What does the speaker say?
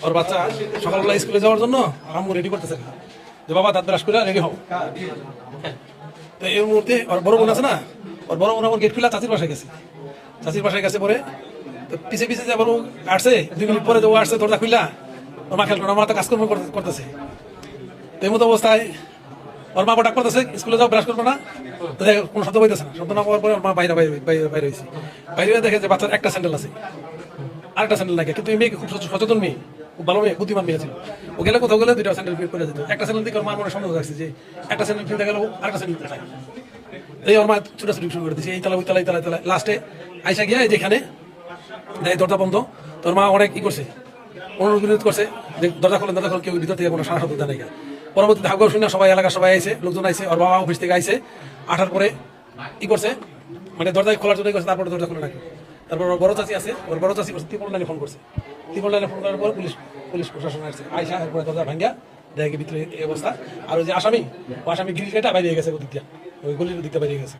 ওর বাচ্চা সকালবেলা স্কুলে যাওয়ার জন্য আম্মু রেডি করতেছে যে বাবা দাঁত ব্রাশ করে রেডি হও। তো এই মুহূর্তে ওর বড় বোন আছে না, ওর বড় বোন আমার গেট খুলে চাচির বাসায় গেছে। চাচির বাসায় গেছে পরে তো পিছিয়ে পিছিয়ে যে বড় আসছে, 2 মিনিট পরে যে ও আসছে দরজা খুললা, ওর মা খেয়াল করে আমার তো কাজকর্ম করতেছে। তো এই মতো অবস্থায় ওর মা ডাক করতেছে স্কুলে যাও, ব্রাশ করবো না। তো দেখে কোনো শব্দ পাইতেছে না, শব্দ না পাওয়ার পরে ওর মা বাইরে বাইরে হয়েছে। বাইরে দেখে যে বাচ্চার একটা স্যান্ডেল আছে, আরেকটা স্যান্ডেল লাগে। কিন্তু এই মেয়েকে খুব সচেতন মেয়ে, খুব ভালো মেয়ে, বুদ্ধিমান মেয়ে ছিল। ও গেলে কোথাও গেলে 2টা স্যান্ডেল ফিট করে দিত। একটা স্যান্ডেল দিকে ওর মার মনে সন্দেহ রাখছে যে একটা স্যান্ডেল ফিরতে গেল আরেকটা স্যান্ডেল কোথায়। এই ওর মা ছুটাছুটি শুরু করে দিচ্ছে, এই তলা ওই তলায় তলায় তলায়। লাস্টে আইসা গিয়ে যেখানে দেয় দরজা বন্ধ, তোর মা অনেক ই করছে, অনুরোধ করছে যে দরজা খোলেন, দরজা খোলেন, কেউ ভিতর থেকে কোনো সারা শব্দ দেয় না। পরবর্তীতে হাগুয়া শুনে সবাই এলাকার সবাই আইসে, লোকজন আইসে, ওর বাবা অফিস থেকে আইসে। আসার পরে ই করছে, মানে দরজায় খোলার জন্য করছে, তারপরে দরজা খুলে রাখে। তারপর ওর বড় চাচি আছে, ওর বড় চাচি করছে, ত্রিপল লাইনে ফোন করছে। ত্রিপল লাইনে ফোন করার পর পুলিশ প্রশাসন আসছে, আইসা এরপরে দরজা ভাঙ্গা দেখে ভিতরে এই অবস্থা। আর ওই যে আসামি, ও আসামি গ্রিল কেটে বাইরে গেছে, ওই দিক দিয়ে, ওই গলির দিকটা বাইরে গেছে।